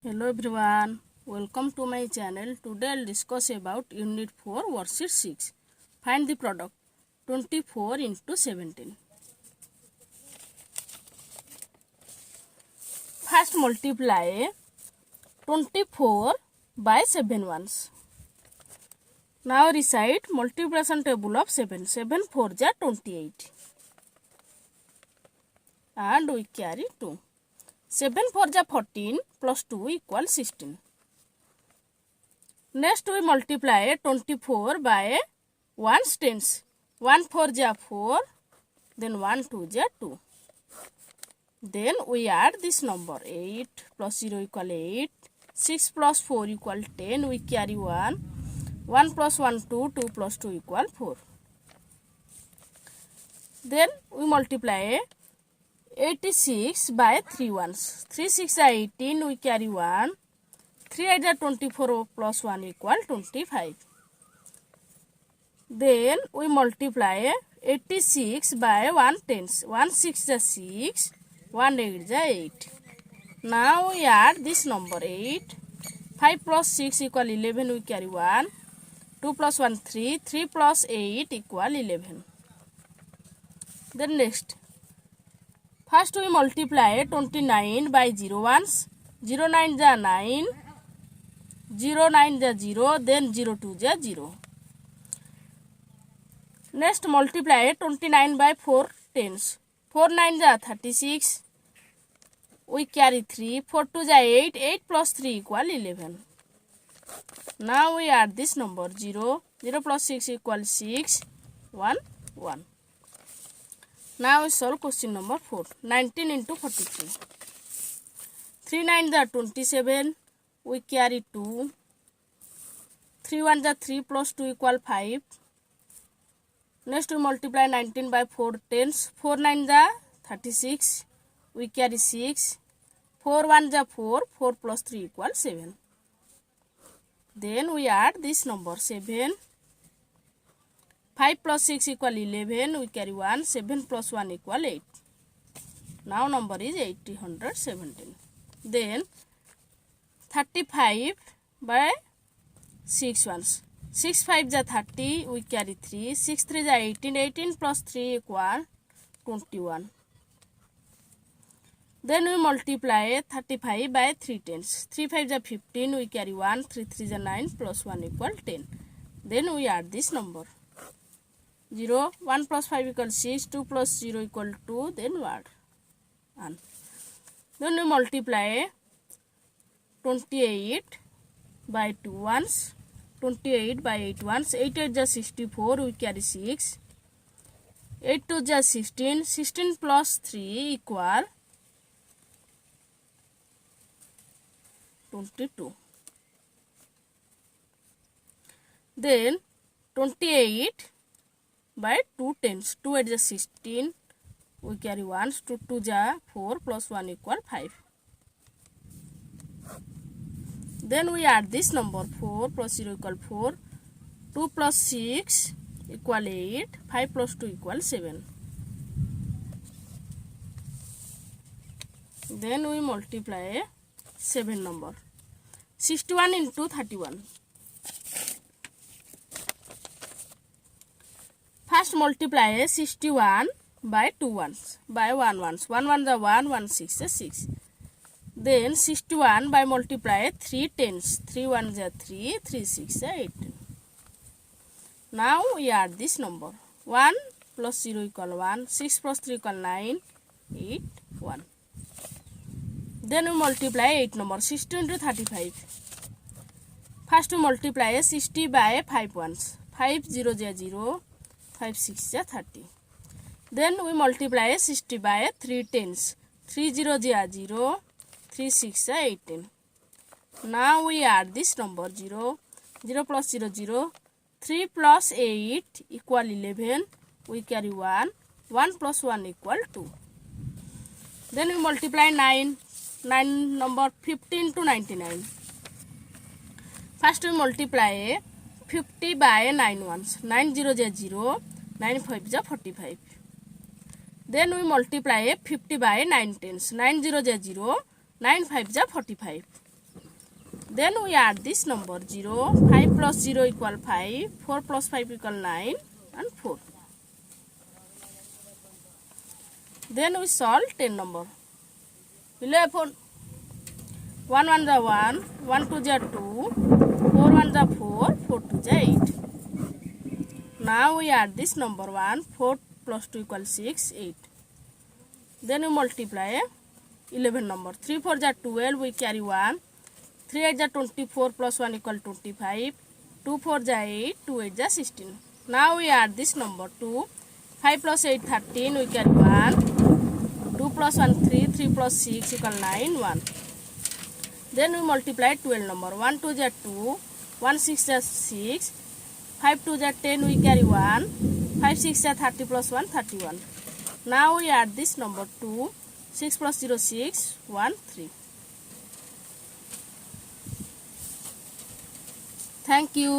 Hello everyone, welcome to my channel. Today I'll discuss about Unit 4 Worksheet 6. Find the product 24 into 17. First multiply 24 by 7 ones. Now recite multiplication table of 7. 7 4 ja 28 and we carry 2. 7 4 ja 14 plus 2 equal 16. Next we multiply 24 by 1's tens. 1 4 ja 4, then 1 2 ja 2. Then we add this number 8 plus 0 equal 8. 6 plus 4 equal 10. We carry 1. 1 plus 1 2. 2 plus 2 equal 4. Then we multiply 86 by 3 ones. 3 6 are 18, we carry 1. 3 8 are 24 plus 1 equal 25. Then we multiply 86 by 1 tens. 1 6 is 6, 1 8 is 8. Now we add this number 8. 5 plus 6 equal 11, we carry 1. 2 plus 1 3, 3 plus 8 equal 11. Then next. First we multiply 29 by 0 ones. 0 9 is 9. 0 9 is 0. Then 0 2 is 0. Next multiply 29 by 4 tens. 4 9 is 36. We carry 3. 4 2 is 8. 8 plus 3 equal 11. Now we add this number 0. 0 plus 6 equals 6. 1 1. Now we solve question number 4. 19 into 43. 3 9 is 27. We carry 2. 3 1 is 3 plus 2 equal 5. Next we multiply 19 by 4 tens. 4 9 is 36. We carry 6. 4 1 is 4. 4 plus 3 equal 7. Then we add this number 7. 5 plus 6 equal 11, we carry 1, 7 plus 1 equal 8. Now number is 817. Then 35 by 6 ones. 6 5 is 30, we carry 3, 6 3 is 18, 18 plus 3 equal 21. Then we multiply 35 by 3 tens. 3 5 is 15, we carry 1, 3 3 is 9 plus 1 equal 10. Then we add this number. 0, 1 plus 5 equals 6, 2 plus 0 equal 2, then what? 1. Then we multiply 28 by 2 ones, 28 by 8 ones, 8 8 is 64, we carry 6, 8 2 is 16, 16 plus 3 equal 22. Then 28 by 2 tens. 2 8 is 16. We carry 1. 2 2 is 4 plus 1 equal 5. Then we add this number 4 plus 0 equal 4. 2 plus 6 equal 8. 5 plus 2 equal 7. Then we multiply 7 number. 61 into 31. First multiply 61 by 2 ones, by 1 ones. 1 1 is 1, 1 6 is 6. Then 61 by multiply 3 tens. 3 1 is 3, 3 6 is 18. Now we add this number. 1 plus 0 equal 1, 6 plus 3 equal 9, 8, 1. Then we multiply 8 number. 60 into 35. First we multiply 60 by 5 ones. 5 0 is 0. 5 6 is 30. Then we multiply 60 by 3 tens. 3 0 is 0. 3 6 is 18. Now we add this number 0. 0 plus 0 0. 3 plus 8 equal 11. We carry 1. 1 plus 1 equal 2. Then we multiply 9. 9 number 15 to 99. First we multiply 50 by 9 ones. 9 0 is 0. 9 5 is 45. Then we multiply 50 by 9 tens. 9 0 is 0. 9 5 is 45. Then we add this number 0. 5 plus 0 equal 5. 4 plus 5 equal 9 and 4. Then we solve 10 number. 11. 1 1 is 1. 1 2 is 2. 4 1 is 4. 4 2 is 8. Now we add this number 1. 4 plus 2 equals 6. 8. Then we multiply 11 number. 3 4 is 12. We carry 1. 3 8 is 24 plus 1 equal 25. 2 4 is 8. 2 8 is 16. Now we add this number 2. 5 plus 8 13. We carry 1. 2 plus 1 3. 3 plus 6 equal 9 1. Then we multiply 12 number. 1 2 is 2. 1 6 is 6. 5 2 is 10. We carry 1. 5 6 is 30 plus 1 31. Now we add this number 2. 6 plus 0 6. 1 3. Thank you.